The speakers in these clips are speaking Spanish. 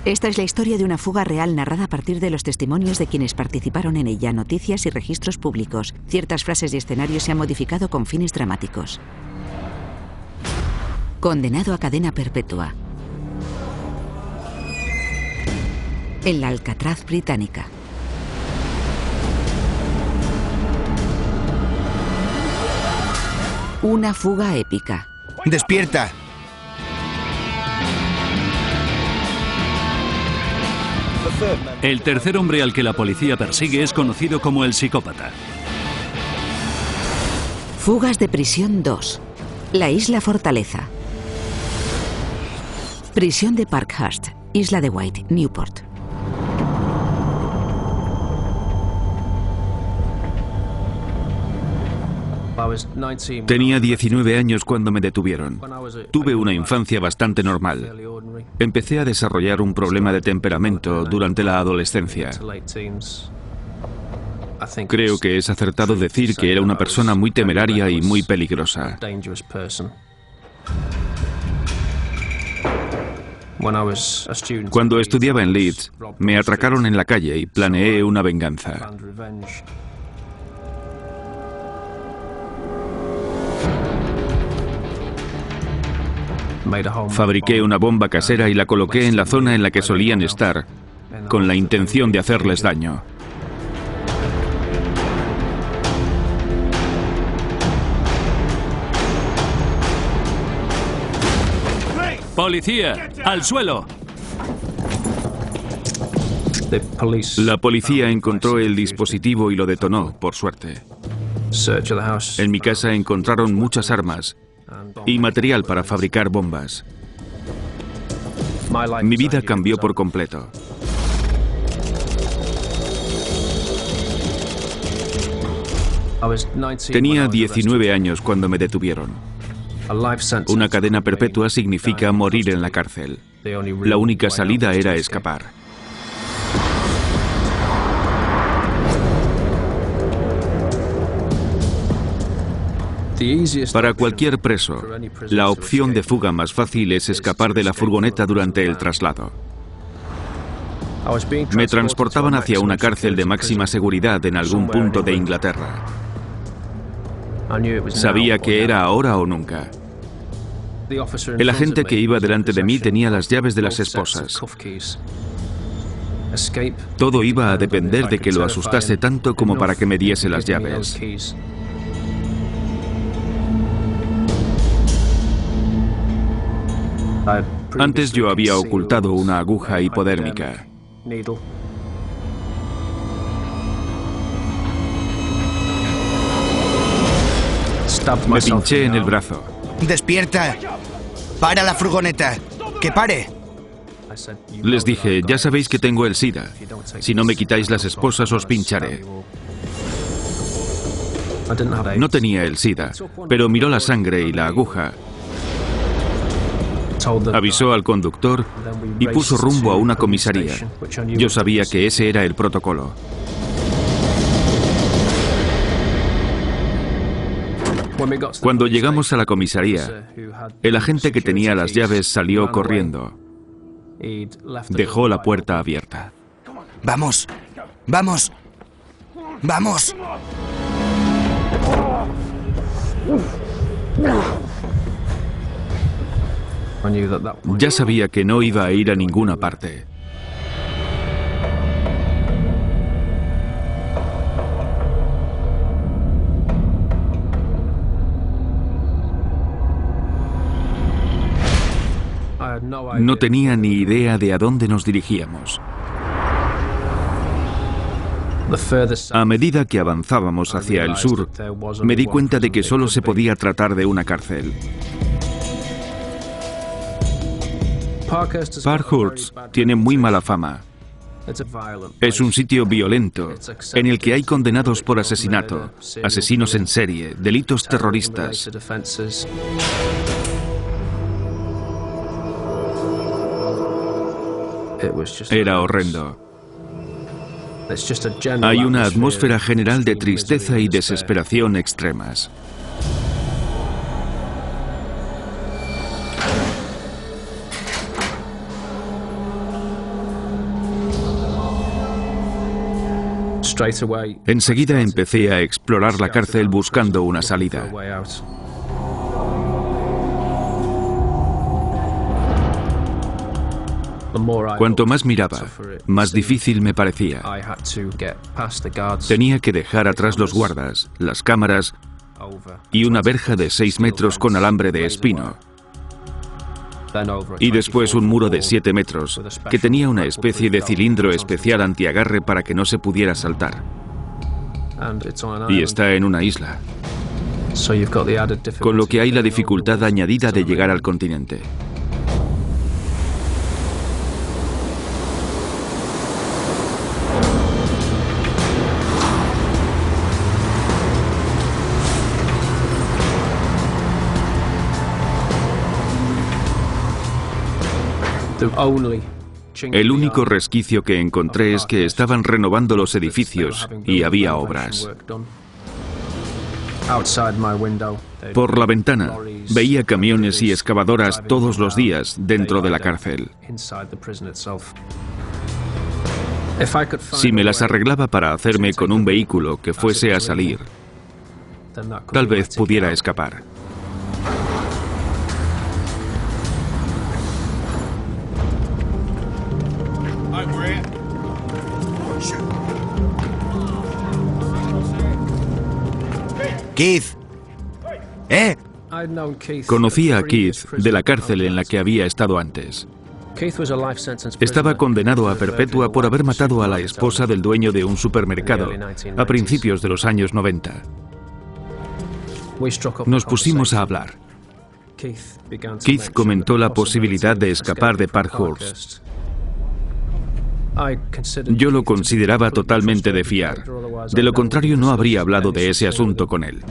Esta es la historia de una fuga real narrada a partir de los testimonios de quienes participaron en ella, noticias y registros públicos. Ciertas frases y escenarios se han modificado con fines dramáticos. Condenado a cadena perpetua. En la Alcatraz británica. Una fuga épica. ¡Despierta! El tercer hombre al que la policía persigue es conocido como el psicópata. Fugas de prisión 2. La isla Fortaleza. Prisión de Parkhurst, Isla de Wight, Newport. Tenía 19 años cuando me detuvieron. Tuve una infancia bastante normal. Empecé a desarrollar un problema de temperamento durante la adolescencia. Creo que es acertado decir que era una persona muy temeraria y muy peligrosa. Cuando estudiaba en Leeds, me atracaron en la calle y planeé una venganza. Fabriqué una bomba casera y la coloqué en la zona en la que solían estar, con la intención de hacerles daño. ¡Policía! ¡Al suelo! La policía encontró el dispositivo y lo detonó, por suerte. En mi casa encontraron muchas armas y material para fabricar bombas. Mi vida cambió por completo. Tenía 19 años cuando me detuvieron. Una cadena perpetua significa morir en la cárcel. La única salida era escapar. Para cualquier preso, la opción de fuga más fácil es escapar de la furgoneta durante el traslado. Me transportaban hacia una cárcel de máxima seguridad en algún punto de Inglaterra. Sabía que era ahora o nunca. El agente que iba delante de mí tenía las llaves de las esposas. Todo iba a depender de que lo asustase tanto como para que me diese las llaves. Antes yo había ocultado una aguja hipodérmica. Me pinché en el brazo. ¡Despierta! ¡Para la furgoneta! ¡Que pare! Les dije, ya sabéis que tengo el SIDA. Si no me quitáis las esposas os pincharé. No tenía el SIDA, pero miró la sangre y la aguja. Avisó al conductor y puso rumbo a una comisaría. Yo sabía que ese era el protocolo. Cuando llegamos a la comisaría, el agente que tenía las llaves salió corriendo. Dejó la puerta abierta. ¡Vamos! ¡Vamos! ¡Vamos! Ya sabía que no iba a ir a ninguna parte. No tenía ni idea de a dónde nos dirigíamos. A medida que avanzábamos hacia el sur, me di cuenta de que solo se podía tratar de una cárcel. Parkhurst tiene muy mala fama. Es un sitio violento, en el que hay condenados por asesinato, asesinos en serie, delitos terroristas. Era horrendo. Hay una atmósfera general de tristeza y desesperación extremas. Enseguida empecé a explorar la cárcel buscando una salida. Cuanto más miraba, más difícil me parecía. Tenía que dejar atrás los guardas, las cámaras y una verja de 6 metros con alambre de espino. Y después un muro de 7 metros, que tenía una especie de cilindro especial antiagarre para que no se pudiera saltar. Y está en una isla, con lo que hay la dificultad añadida de llegar al continente. El único resquicio que encontré es que estaban renovando los edificios y había obras. Por la ventana veía camiones y excavadoras todos los días dentro de la cárcel. Si me las arreglaba para hacerme con un vehículo que fuese a salir, tal vez pudiera escapar. Keith. Conocía a Keith de la cárcel en la que había estado antes. Estaba condenado a perpetua por haber matado a la esposa del dueño de un supermercado a principios de los años 90. Nos pusimos a hablar. Keith comentó la posibilidad de escapar de Parkhurst. Yo lo consideraba totalmente de fiar. De lo contrario, no habría hablado de ese asunto con él.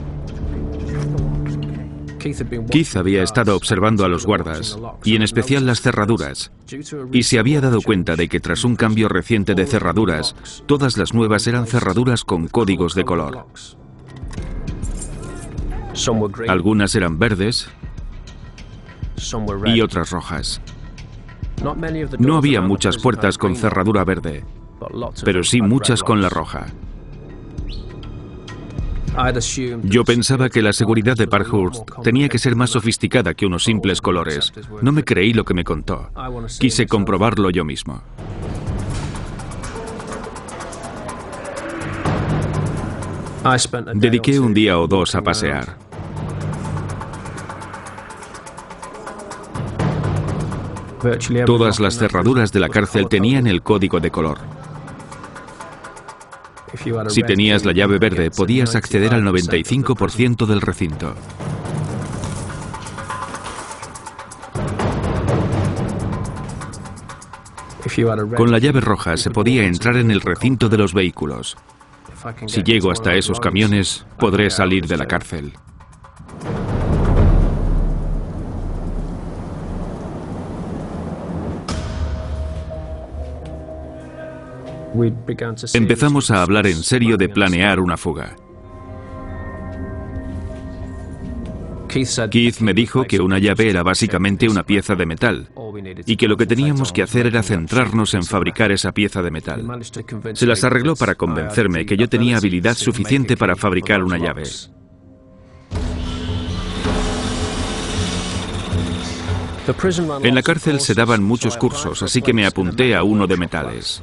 Keith había estado observando a los guardas, y en especial las cerraduras, y se había dado cuenta de que tras un cambio reciente de cerraduras, todas las nuevas eran cerraduras con códigos de color. Algunas eran verdes y otras rojas. No había muchas puertas con cerradura verde, pero sí muchas con la roja. Yo pensaba que la seguridad de Parkhurst tenía que ser más sofisticada que unos simples colores. No me creí lo que me contó. Quise comprobarlo yo mismo. Dediqué un día o dos a pasear. Todas las cerraduras de la cárcel tenían el código de color. Si tenías la llave verde, podías acceder al 95% del recinto. Con la llave roja se podía entrar en el recinto de los vehículos. Si llego hasta esos camiones, podré salir de la cárcel. Empezamos a hablar en serio de planear una fuga. Keith me dijo que una llave era básicamente una pieza de metal y que lo que teníamos que hacer era centrarnos en fabricar esa pieza de metal. Se las arregló para convencerme que yo tenía habilidad suficiente para fabricar una llave. En la cárcel se daban muchos cursos, así que me apunté a uno de metales.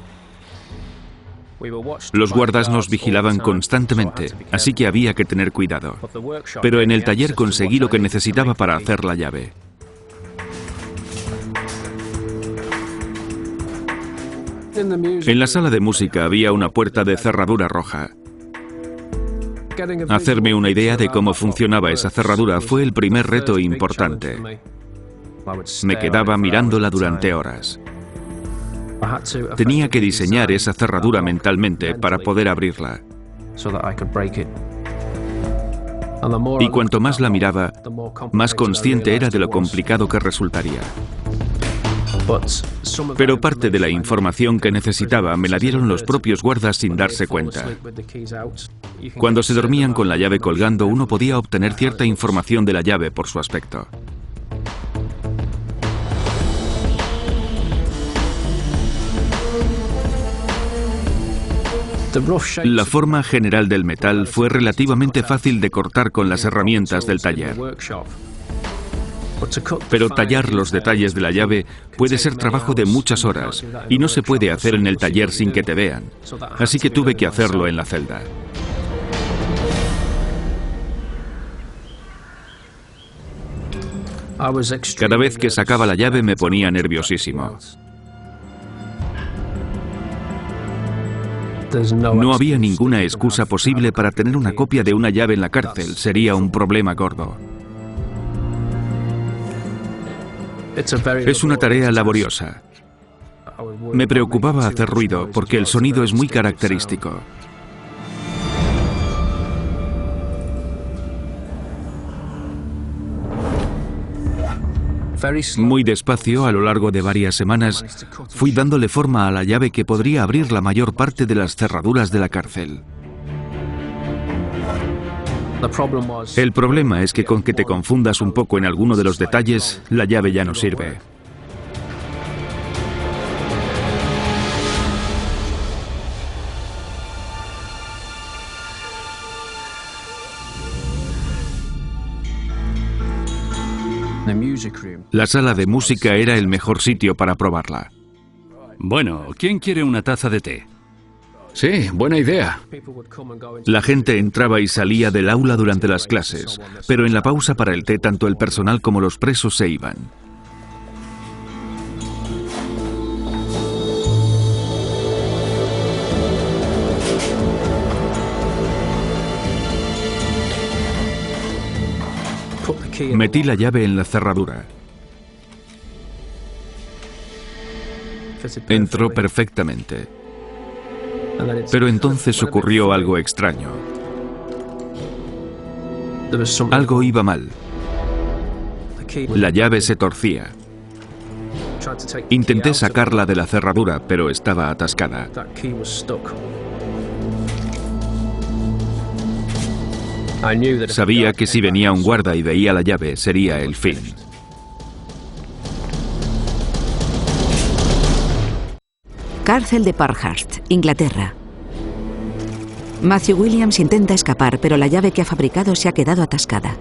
Los guardas nos vigilaban constantemente, así que había que tener cuidado. Pero en el taller conseguí lo que necesitaba para hacer la llave. En la sala de música había una puerta de cerradura roja. Hacerme una idea de cómo funcionaba esa cerradura fue el primer reto importante. Me quedaba mirándola durante horas. Tenía que diseñar esa cerradura mentalmente para poder abrirla. Y cuanto más la miraba, más consciente era de lo complicado que resultaría. Pero parte de la información que necesitaba me la dieron los propios guardas sin darse cuenta. Cuando se dormían con la llave colgando, uno podía obtener cierta información de la llave por su aspecto. La forma general del metal fue relativamente fácil de cortar con las herramientas del taller. Pero tallar los detalles de la llave puede ser trabajo de muchas horas y no se puede hacer en el taller sin que te vean. Así que tuve que hacerlo en la celda. Cada vez que sacaba la llave me ponía nerviosísimo. No había ninguna excusa posible para tener una copia de una llave en la cárcel. Sería un problema gordo. Es una tarea laboriosa. Me preocupaba hacer ruido porque el sonido es muy característico. Muy despacio, a lo largo de varias semanas, fui dándole forma a la llave que podría abrir la mayor parte de las cerraduras de la cárcel. El problema es que con que te confundas un poco en alguno de los detalles, la llave ya no sirve. La sala de música era el mejor sitio para probarla. Bueno, ¿quién quiere una taza de té? Sí, buena idea. La gente entraba y salía del aula durante las clases, pero en la pausa para el té tanto el personal como los presos se iban. Metí la llave en la cerradura. Entró perfectamente. Pero entonces ocurrió algo extraño. Algo iba mal. La llave se torcía. Intenté sacarla de la cerradura, pero estaba atascada. Sabía que si venía un guarda y veía la llave, sería el fin. Cárcel de Parkhurst, Inglaterra. Matthew Williams intenta escapar, pero la llave que ha fabricado se ha quedado atascada.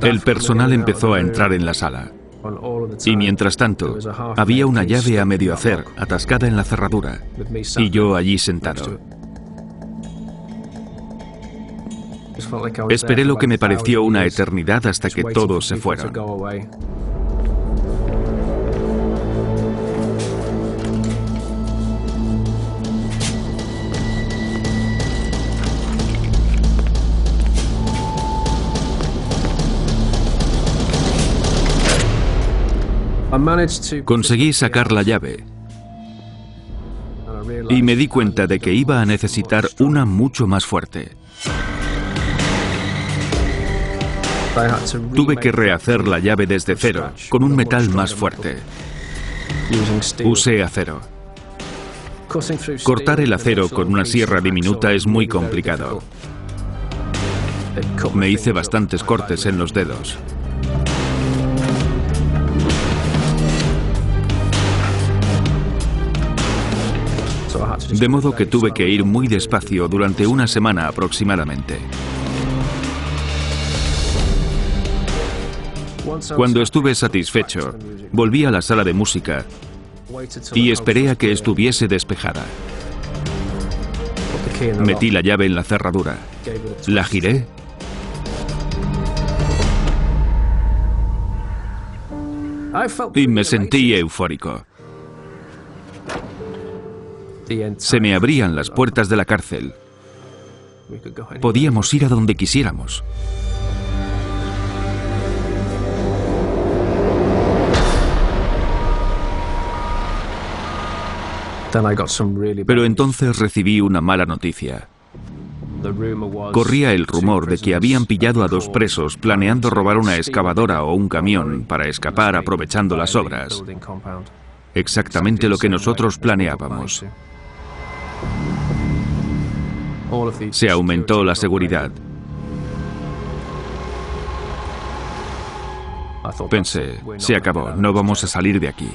El personal empezó a entrar en la sala. Y mientras tanto, había una llave a medio hacer, atascada en la cerradura, y yo allí sentado. Esperé lo que me pareció una eternidad hasta que todos se fueron. Conseguí sacar la llave y me di cuenta de que iba a necesitar una mucho más fuerte. Tuve que rehacer la llave desde cero, con un metal más fuerte. Usé acero. Cortar el acero con una sierra diminuta es muy complicado. Me hice bastantes cortes en los dedos. De modo que tuve que ir muy despacio durante una semana aproximadamente. Cuando estuve satisfecho, volví a la sala de música y esperé a que estuviese despejada. Metí la llave en la cerradura, la giré y me sentí eufórico. Se me abrían las puertas de la cárcel. Podíamos ir a donde quisiéramos. Pero entonces recibí una mala noticia. Corría el rumor de que habían pillado a 2 presos planeando robar una excavadora o un camión para escapar aprovechando las obras. Exactamente lo que nosotros planeábamos. Se aumentó la seguridad. Pensé, se acabó, no vamos a salir de aquí.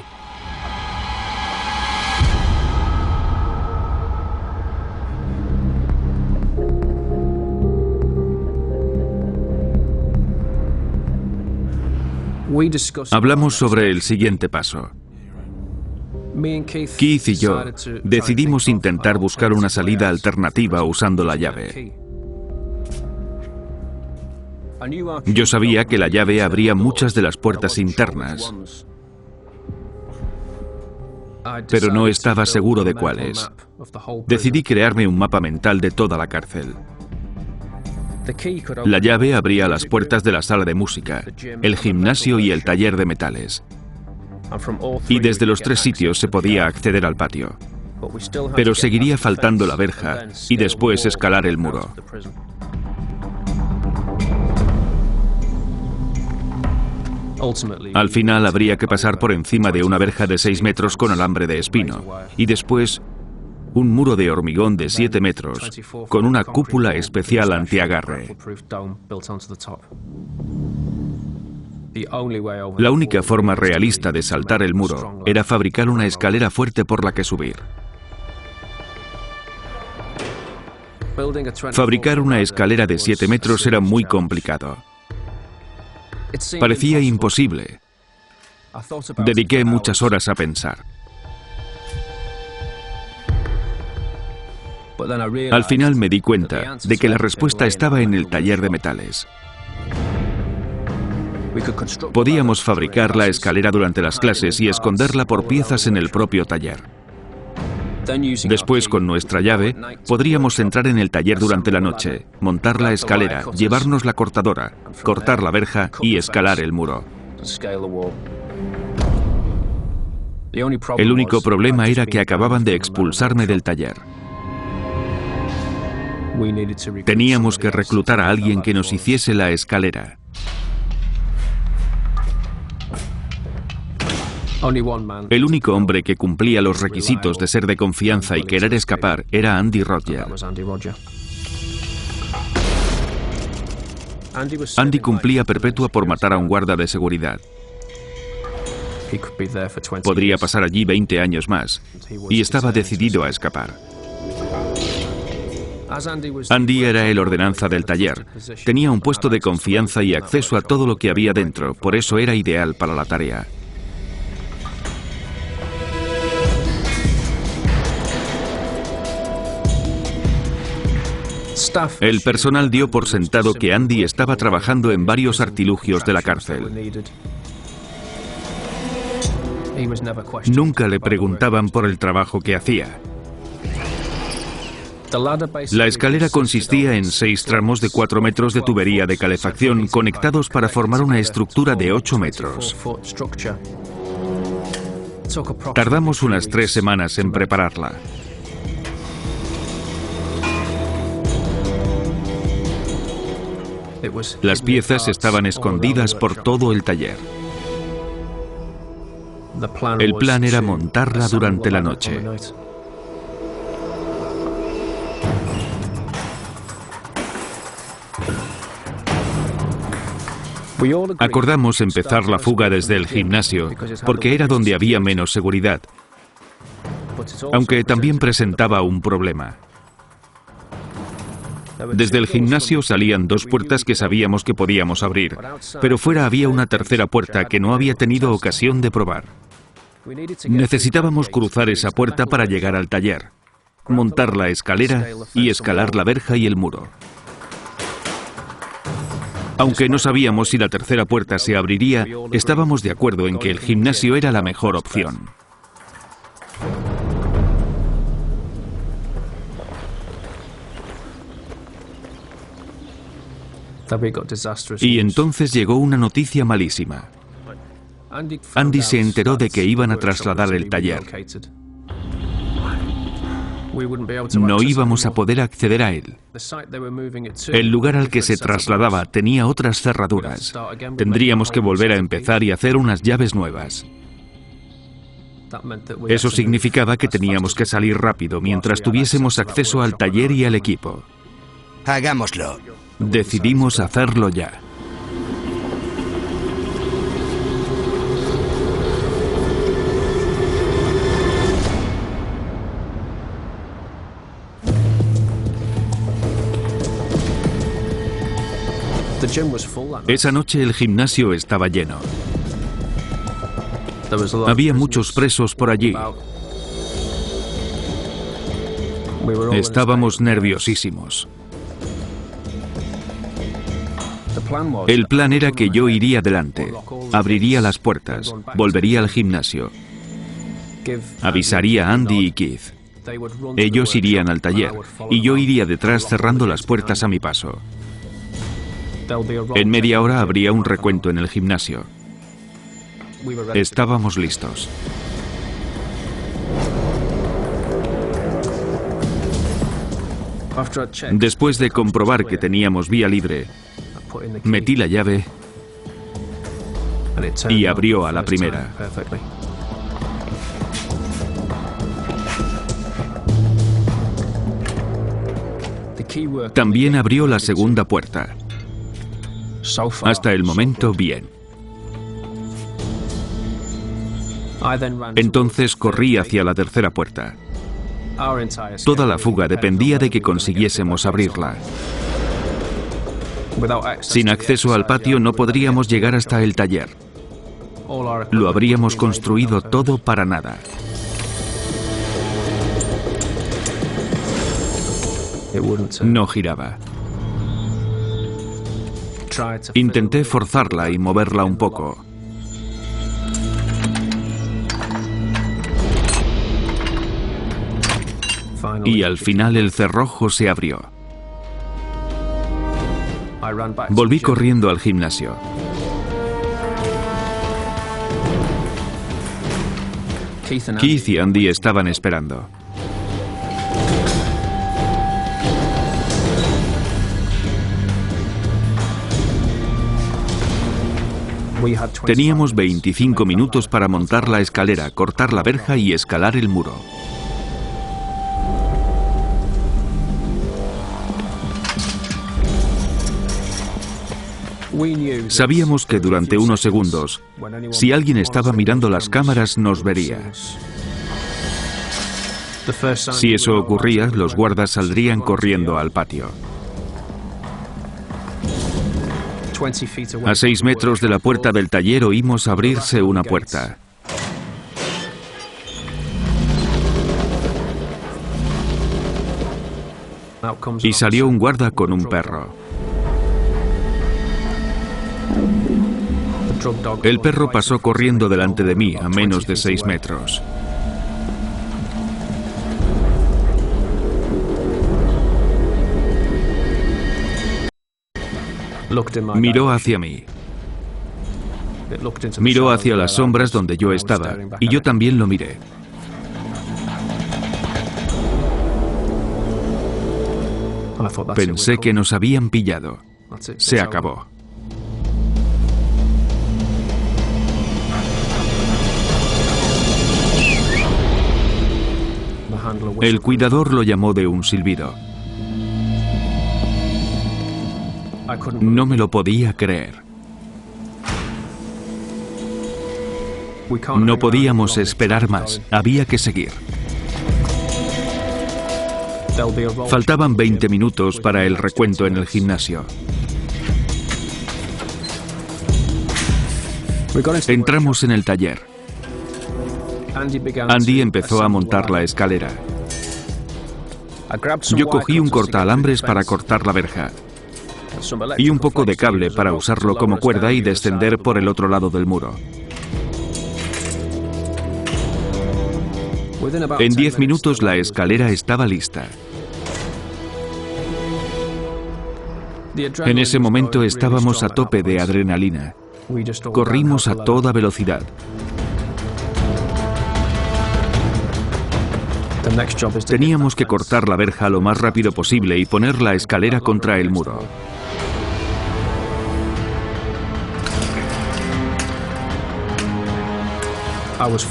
Hablamos sobre el siguiente paso. Keith y yo decidimos intentar buscar una salida alternativa usando la llave. Yo sabía que la llave abría muchas de las puertas internas, pero no estaba seguro de cuáles. Decidí crearme un mapa mental de toda la cárcel. La llave abría las puertas de la sala de música, el gimnasio y el taller de metales. Y desde los tres sitios se podía acceder al patio. Pero seguiría faltando la verja y después escalar el muro. Al final habría que pasar por encima de una verja de 6 metros con alambre de espino y después un muro de hormigón de 7 metros con una cúpula especial antiagarre. La única forma realista de saltar el muro era fabricar una escalera fuerte por la que subir. Fabricar una escalera de 7 metros era muy complicado. Parecía imposible. Dediqué muchas horas a pensar. Al final me di cuenta de que la respuesta estaba en el taller de metales. Podíamos fabricar la escalera durante las clases y esconderla por piezas en el propio taller. Después, con nuestra llave, podríamos entrar en el taller durante la noche, montar la escalera, llevarnos la cortadora, cortar la verja y escalar el muro. El único problema era que acababan de expulsarme del taller. Teníamos que reclutar a alguien que nos hiciese la escalera. El único hombre que cumplía los requisitos de ser de confianza y querer escapar era Andy Roger. Andy cumplía perpetua por matar a un guarda de seguridad. Podría pasar allí 20 años más y estaba decidido a escapar. Andy era el ordenanza del taller. Tenía un puesto de confianza y acceso a todo lo que había dentro, por eso era ideal para la tarea. El personal dio por sentado que Andy estaba trabajando en varios artilugios de la cárcel. Nunca le preguntaban por el trabajo que hacía. La escalera consistía en 6 tramos de 4 metros de tubería de calefacción conectados para formar una estructura de 8 metros. Tardamos unas 3 semanas en prepararla. Las piezas estaban escondidas por todo el taller. El plan era montarla durante la noche. Acordamos empezar la fuga desde el gimnasio, porque era donde había menos seguridad, aunque también presentaba un problema. Desde el gimnasio salían 2 puertas que sabíamos que podíamos abrir, pero fuera había una tercera puerta que no había tenido ocasión de probar. Necesitábamos cruzar esa puerta para llegar al taller, montar la escalera y escalar la verja y el muro. Aunque no sabíamos si la tercera puerta se abriría, estábamos de acuerdo en que el gimnasio era la mejor opción. Y entonces llegó una noticia malísima. Andy se enteró de que iban a trasladar el taller. No íbamos a poder acceder a él. El lugar al que se trasladaba tenía otras cerraduras. Tendríamos que volver a empezar y hacer unas llaves nuevas. Eso significaba que teníamos que salir rápido mientras tuviésemos acceso al taller y al equipo. Hagámoslo. Decidimos hacerlo ya. Esa noche el gimnasio estaba lleno. Había muchos presos por allí. Estábamos nerviosísimos. El plan era que yo iría delante, abriría las puertas, volvería al gimnasio, avisaría a Andy y Keith. Ellos irían al taller y yo iría detrás cerrando las puertas a mi paso. En media hora habría un recuento en el gimnasio. Estábamos listos. Después de comprobar que teníamos vía libre, metí la llave y abrió a la primera. También abrió la segunda puerta. Hasta el momento, bien. Entonces corrí hacia la tercera puerta. Toda la fuga dependía de que consiguiésemos abrirla. Sin acceso al patio no podríamos llegar hasta el taller. Lo habríamos construido todo para nada. No giraba. Intenté forzarla y moverla un poco. Y al final el cerrojo se abrió. Volví corriendo al gimnasio. Keith y Andy estaban esperando. Teníamos 25 minutos para montar la escalera, cortar la verja y escalar el muro. Sabíamos que durante unos segundos, si alguien estaba mirando las cámaras, nos vería. Si eso ocurría, los guardas saldrían corriendo al patio. A 6 metros de la puerta del taller oímos abrirse una puerta. Y salió un guarda con un perro. El perro pasó corriendo delante de mí a menos de 6 metros. Miró hacia mí. Miró hacia las sombras donde yo estaba, y yo también lo miré. Pensé que nos habían pillado. Se acabó. El cuidador lo llamó de un silbido. No me lo podía creer. No podíamos esperar más. Había que seguir. Faltaban 20 minutos para el recuento en el gimnasio. Entramos en el taller. Andy empezó a montar la escalera. Yo cogí un cortaalambres para cortar la verja y un poco de cable para usarlo como cuerda y descender por el otro lado del muro. En 10 minutos la escalera estaba lista. En ese momento estábamos a tope de adrenalina. Corrimos a toda velocidad. Teníamos que cortar la verja lo más rápido posible y poner la escalera contra el muro.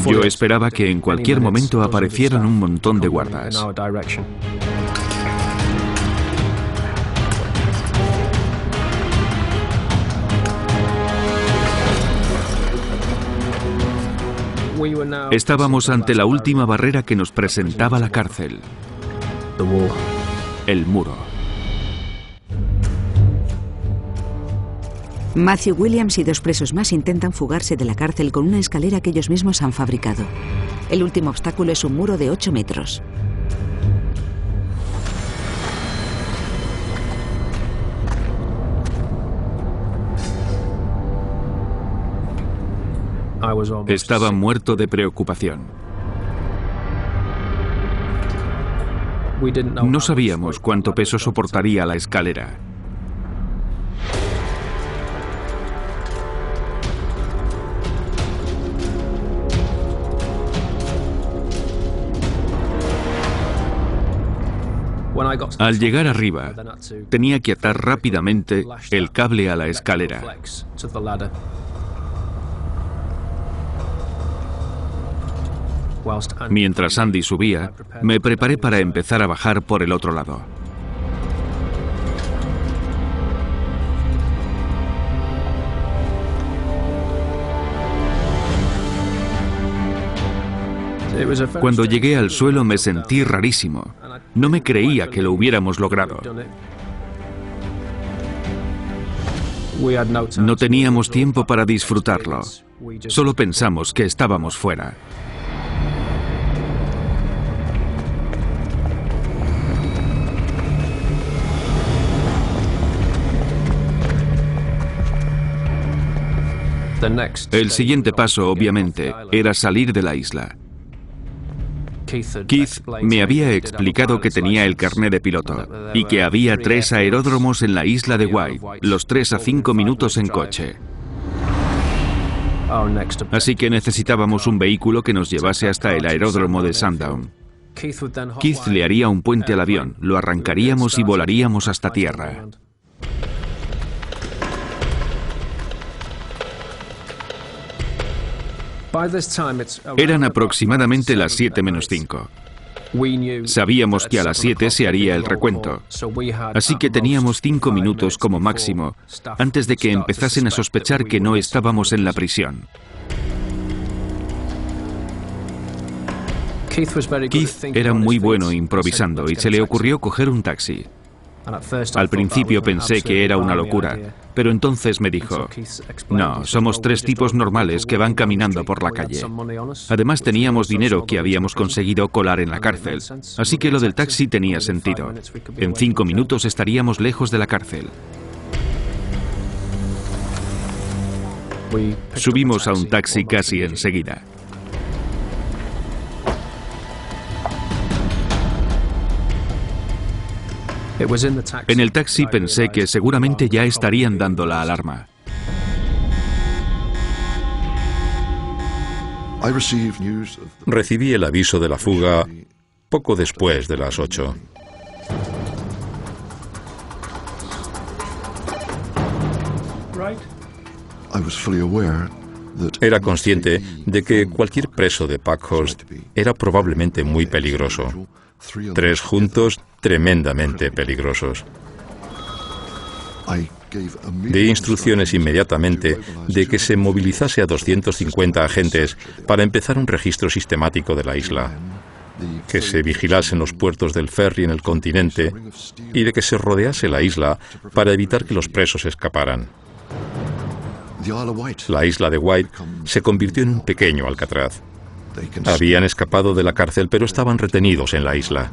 Yo esperaba que en cualquier momento aparecieran un montón de guardas. Estábamos ante la última barrera que nos presentaba la cárcel. El muro. Matthew Williams y 2 presos más intentan fugarse de la cárcel con una escalera que ellos mismos han fabricado. El último obstáculo es un muro de 8 metros. Estaba muerto de preocupación. No sabíamos cuánto peso soportaría la escalera. Al llegar arriba, tenía que atar rápidamente el cable a la escalera. Mientras Andy subía, me preparé para empezar a bajar por el otro lado. Cuando llegué al suelo me sentí rarísimo. No me creía que lo hubiéramos logrado. No teníamos tiempo para disfrutarlo. Solo pensamos que estábamos fuera. El siguiente paso, obviamente, era salir de la isla. Keith me había explicado que tenía el carné de piloto y que había 3 aeródromos en la isla de White, los 3 a 5 minutos en coche. Así que necesitábamos un vehículo que nos llevase hasta el aeródromo de Sandown. Keith le haría un puente al avión, lo arrancaríamos y volaríamos hasta tierra. Eran aproximadamente las 7 menos 5. Sabíamos que a las 7 se haría el recuento, así que teníamos 5 minutos como máximo antes de que empezasen a sospechar que no estábamos en la prisión. Keith era muy bueno improvisando y se le ocurrió coger un taxi. Al principio pensé que era una locura, pero entonces me dijo, no, somos 3 tipos normales que van caminando por la calle. Además teníamos dinero que habíamos conseguido colar en la cárcel, así que lo del taxi tenía sentido. En 5 minutos estaríamos lejos de la cárcel. Subimos a un taxi casi enseguida. En el taxi pensé que seguramente ya estarían dando la alarma. Recibí el aviso de la fuga poco después de las 8. Era consciente de que cualquier preso de Packhurst era probablemente muy peligroso. 3 juntos, tremendamente peligrosos. Di instrucciones inmediatamente de que se movilizase a 250 agentes para empezar un registro sistemático de la isla, que se vigilasen los puertos del ferry en el continente y de que se rodease la isla para evitar que los presos escaparan. La isla de White se convirtió en un pequeño Alcatraz. Habían escapado de la cárcel, pero estaban retenidos en la isla.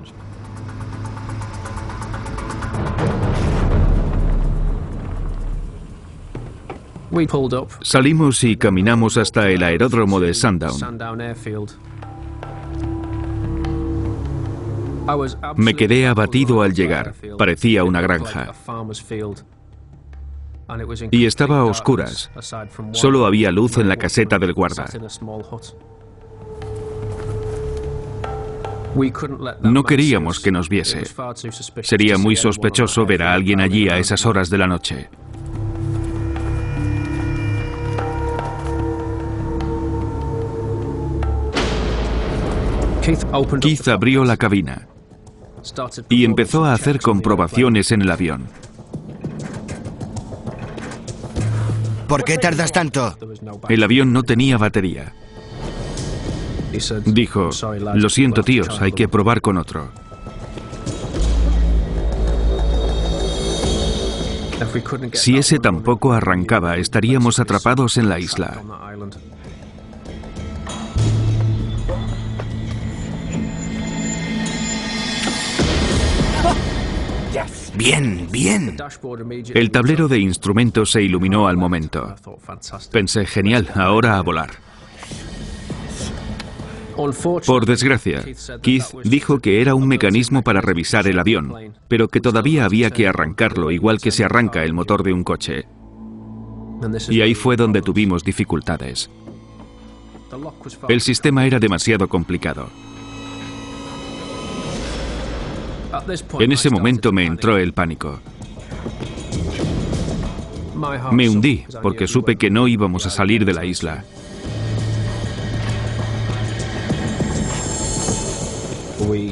Salimos y caminamos hasta el aeródromo de Sandown. Me quedé abatido al llegar. Parecía una granja. Y estaba a oscuras. Solo había luz en la caseta del guarda. No queríamos que nos viese. Sería muy sospechoso ver a alguien allí a esas horas de la noche. Keith abrió la cabina y empezó a hacer comprobaciones en el avión. ¿Por qué tardas tanto? El avión no tenía batería. Dijo, lo siento, tíos, hay que probar con otro. Si ese tampoco arrancaba, estaríamos atrapados en la isla. Bien, bien. El tablero de instrumentos se iluminó al momento. Pensé, genial, ahora a volar. Por desgracia, Keith dijo que era un mecanismo para revisar el avión, pero que todavía había que arrancarlo igual que se arranca el motor de un coche. Y ahí fue donde tuvimos dificultades. El sistema era demasiado complicado. En ese momento me entró el pánico. Me hundí porque supe que no íbamos a salir de la isla.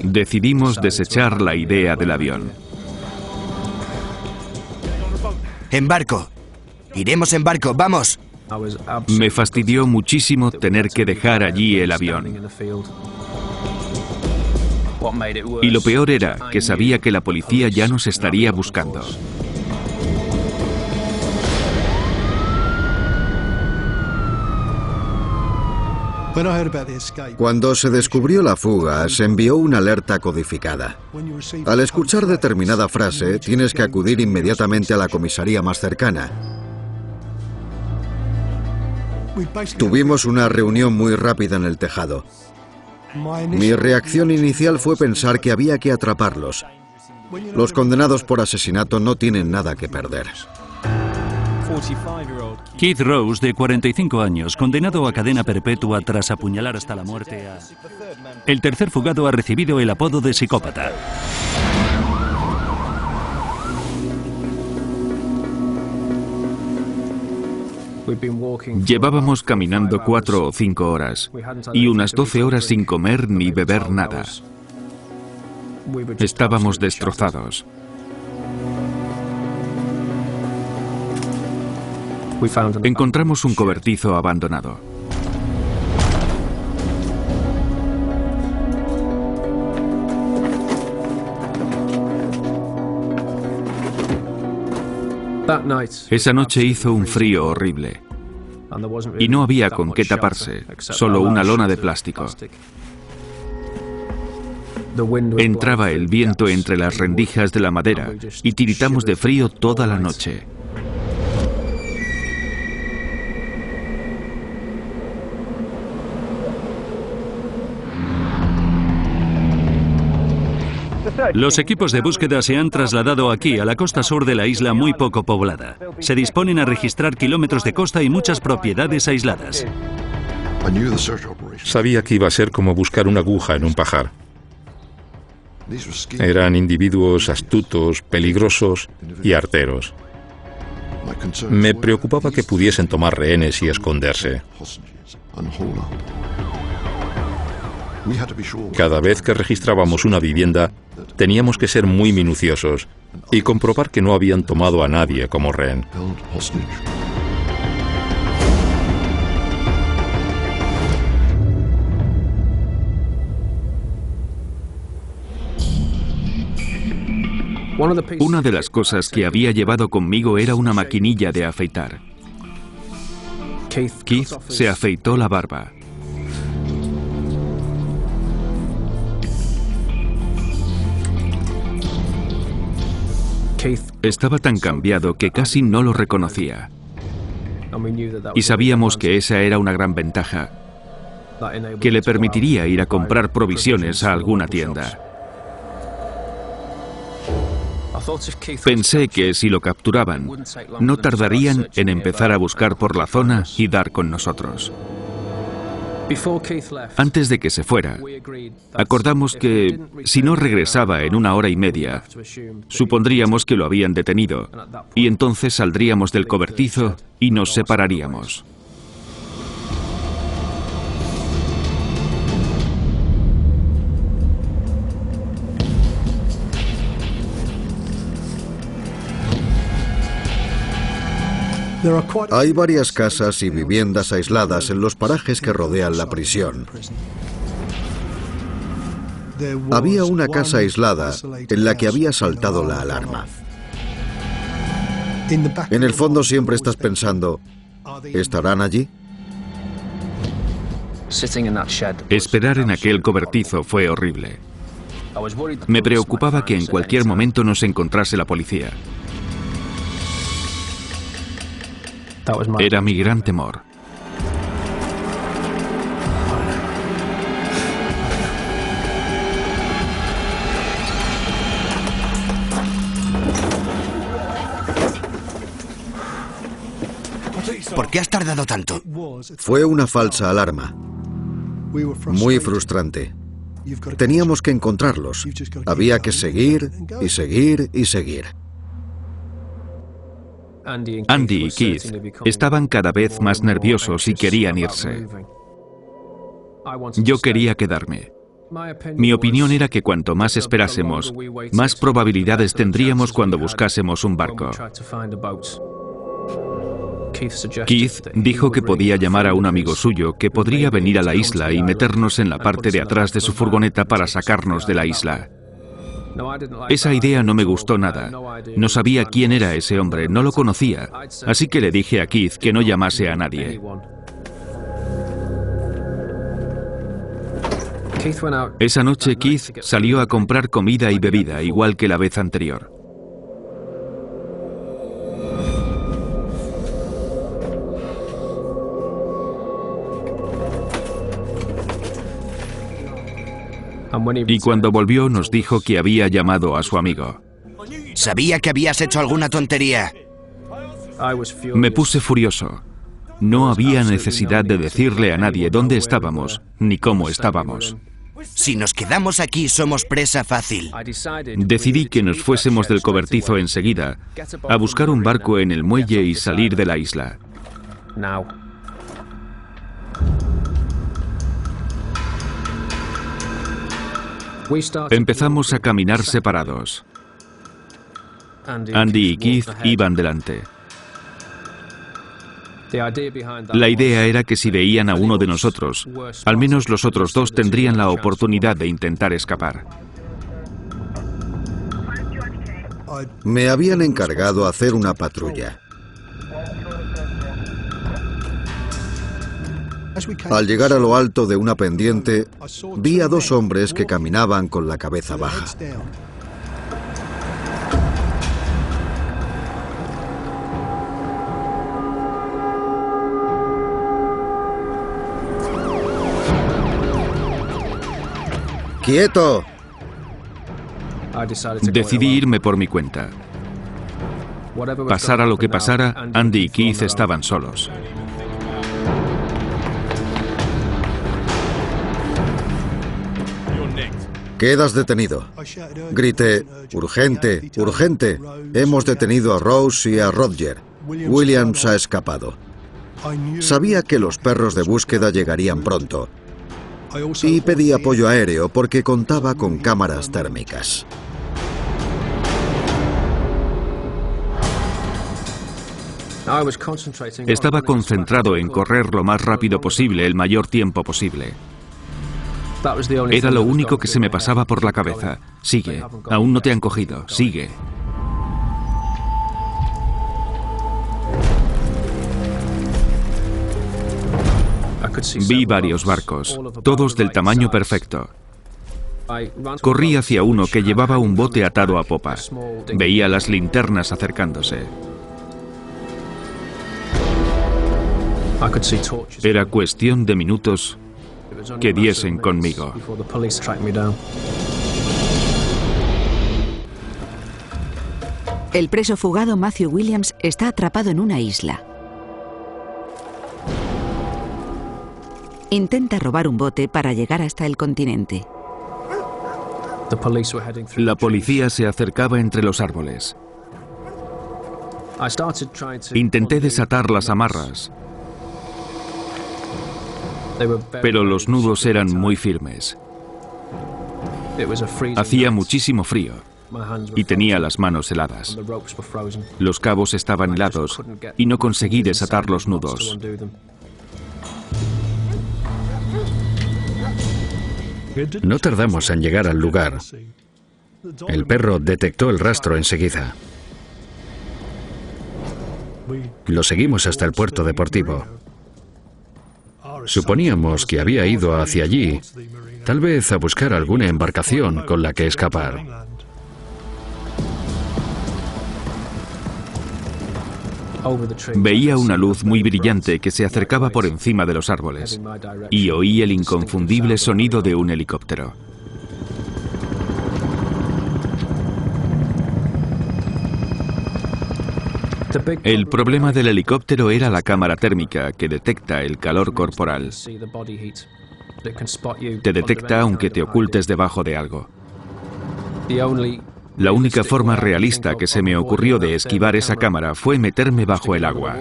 Decidimos desechar la idea del avión. En barco. Iremos en barco, vamos. Me fastidió muchísimo tener que dejar allí el avión. Y lo peor era que sabía que la policía ya nos estaría buscando. Cuando se descubrió la fuga, se envió una alerta codificada. Al escuchar determinada frase, tienes que acudir inmediatamente a la comisaría más cercana. Tuvimos una reunión muy rápida en el tejado. Mi reacción inicial fue pensar que había que atraparlos. Los condenados por asesinato no tienen nada que perder. Keith Rose, de 45 años, condenado a cadena perpetua tras apuñalar hasta la muerte a... El tercer fugado ha recibido el apodo de psicópata. Llevábamos caminando 4 o 5 horas y unas 12 horas sin comer ni beber nada. Estábamos destrozados. Encontramos un cobertizo abandonado. Esa noche hizo un frío horrible y no había con qué taparse, solo una lona de plástico. Entraba el viento entre las rendijas de la madera y tiritamos de frío toda la noche. Los equipos de búsqueda se han trasladado aquí, a la costa sur de la isla muy poco poblada. Se disponen a registrar kilómetros de costa y muchas propiedades aisladas. Sabía que iba a ser como buscar una aguja en un pajar. Eran individuos astutos, peligrosos y arteros. Me preocupaba que pudiesen tomar rehenes y esconderse. Cada vez que registrábamos una vivienda, teníamos que ser muy minuciosos y comprobar que no habían tomado a nadie como rehén. Una de las cosas que había llevado conmigo era una maquinilla de afeitar. Keith se afeitó la barba. Estaba tan cambiado que casi no lo reconocía. Y sabíamos que esa era una gran ventaja, que le permitiría ir a comprar provisiones a alguna tienda. Pensé que si lo capturaban, no tardarían en empezar a buscar por la zona y dar con nosotros. Antes de que se fuera, acordamos que si no regresaba en 1 hora y media, supondríamos que lo habían detenido y entonces saldríamos del cobertizo y nos separaríamos. Hay varias casas y viviendas aisladas en los parajes que rodean la prisión. Había una casa aislada en la que había saltado la alarma. En el fondo siempre estás pensando, ¿estarán allí? Esperar en aquel cobertizo fue horrible. Me preocupaba que en cualquier momento nos encontrase la policía. Era mi gran temor. ¿Por qué has tardado tanto? Fue una falsa alarma. Muy frustrante. Teníamos que encontrarlos. Había que seguir y seguir y seguir. Andy y Keith estaban cada vez más nerviosos y querían irse. Yo quería quedarme. Mi opinión era que cuanto más esperásemos, más probabilidades tendríamos cuando buscásemos un barco. Keith dijo que podía llamar a un amigo suyo que podría venir a la isla y meternos en la parte de atrás de su furgoneta para sacarnos de la isla. Esa idea no me gustó nada. No sabía quién era ese hombre, no lo conocía, así que le dije a Keith que no llamase a nadie. Esa noche Keith salió a comprar comida y bebida, igual que la vez anterior. Y cuando volvió nos dijo que había llamado a su amigo. Sabía que habías hecho alguna tontería. Me puse furioso. No había necesidad de decirle a nadie dónde estábamos, ni cómo estábamos. Si nos quedamos aquí, somos presa fácil. Decidí que nos fuésemos del cobertizo enseguida, a buscar un barco en el muelle y salir de la isla. Empezamos a caminar separados. Andy y Keith iban delante. La idea era que si veían a uno de nosotros, al menos los otros dos tendrían la oportunidad de intentar escapar. Me habían encargado hacer una patrulla. Al llegar a lo alto de una pendiente, vi a dos hombres que caminaban con la cabeza baja. ¡Quieto! Decidí irme por mi cuenta. Pasara lo que pasara, Andy y Keith estaban solos. Quedas detenido. Grité, urgente, urgente. Hemos detenido a Rose y a Roger. Williams ha escapado. Sabía que los perros de búsqueda llegarían pronto. Y pedí apoyo aéreo porque contaba con cámaras térmicas. Estaba concentrado en correr lo más rápido posible, el mayor tiempo posible. Era lo único que se me pasaba por la cabeza. Sigue, aún no te han cogido, sigue. Vi varios barcos, todos del tamaño perfecto. Corrí hacia uno que llevaba un bote atado a popa. Veía las linternas acercándose. Era cuestión de minutos que diesen conmigo. El preso fugado Matthew Williams está atrapado en una isla. Intenta robar un bote para llegar hasta el continente. La policía se acercaba entre los árboles. Intenté desatar las amarras, pero los nudos eran muy firmes. Hacía muchísimo frío y tenía las manos heladas. Los cabos estaban helados y no conseguí desatar los nudos. No tardamos en llegar al lugar. El perro detectó el rastro enseguida. Lo seguimos hasta el puerto deportivo. Suponíamos que había ido hacia allí, tal vez a buscar alguna embarcación con la que escapar. Veía una luz muy brillante que se acercaba por encima de los árboles y oí el inconfundible sonido de un helicóptero. El problema del helicóptero era la cámara térmica que detecta el calor corporal. Te detecta aunque te ocultes debajo de algo. La única forma realista que se me ocurrió de esquivar esa cámara fue meterme bajo el agua.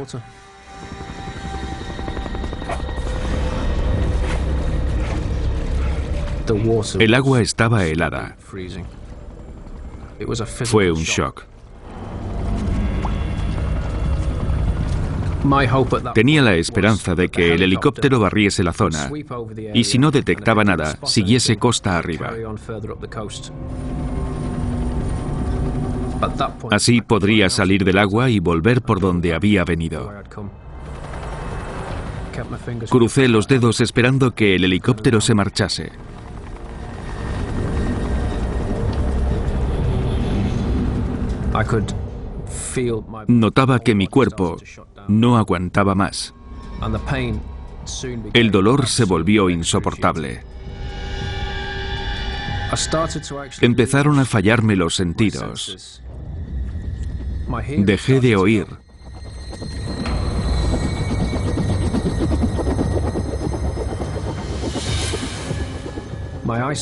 El agua estaba helada. Fue un shock. Tenía la esperanza de que el helicóptero barriese la zona y, si no detectaba nada, siguiese costa arriba. Así podría salir del agua y volver por donde había venido. Crucé los dedos esperando que el helicóptero se marchase. Notaba que mi cuerpo no aguantaba más. El dolor se volvió insoportable. Empezaron a fallarme los sentidos. Dejé de oír.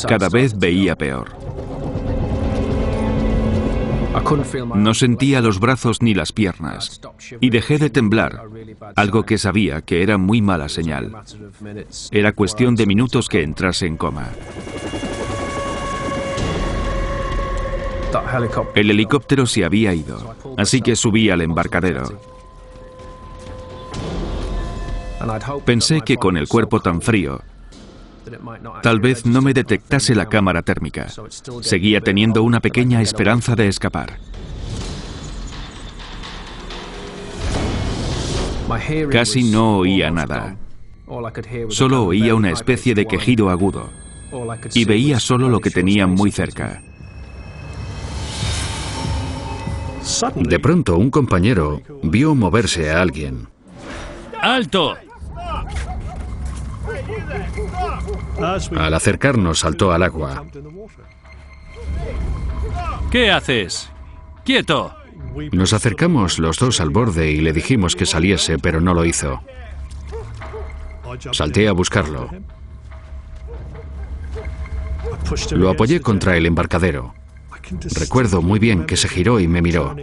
Cada vez veía peor. No sentía los brazos ni las piernas y dejé de temblar, algo que sabía que era muy mala señal. Era cuestión de minutos que entrase en coma. El helicóptero se había ido, así que subí al embarcadero. Pensé que con el cuerpo tan frío, tal vez no me detectase la cámara térmica. Seguía teniendo una pequeña esperanza de escapar. Casi no oía nada. Solo oía una especie de quejido agudo. Y veía solo lo que tenía muy cerca. De pronto, un compañero vio moverse a alguien. ¡Alto! Al acercarnos, saltó al agua. ¿Qué haces? ¡Quieto! Nos acercamos los dos al borde y le dijimos que saliese, pero no lo hizo. Salté a buscarlo. Lo apoyé contra el embarcadero. Recuerdo muy bien que se giró y me miró.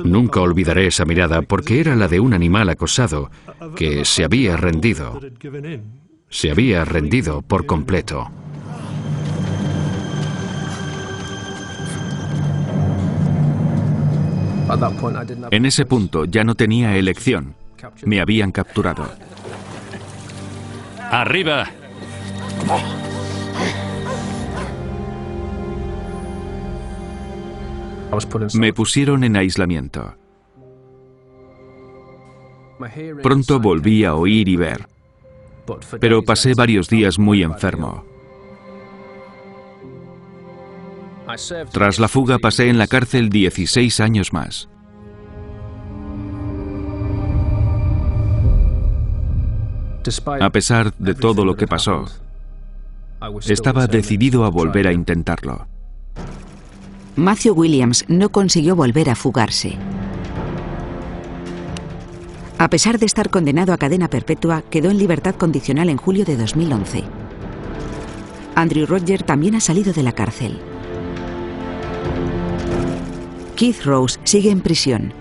Nunca olvidaré esa mirada porque era la de un animal acosado que se había rendido. Se había rendido por completo. En ese punto ya no tenía elección. Me habían capturado. ¡Arriba! Me pusieron en aislamiento. Pronto volví a oír y ver, pero pasé varios días muy enfermo. Tras la fuga pasé en la cárcel 16 años más. A pesar de todo lo que pasó, estaba decidido a volver a intentarlo. Matthew Williams no consiguió volver a fugarse. A pesar de estar condenado a cadena perpetua, quedó en libertad condicional en julio de 2011. Andrew Rodger también ha salido de la cárcel. Keith Rose sigue en prisión.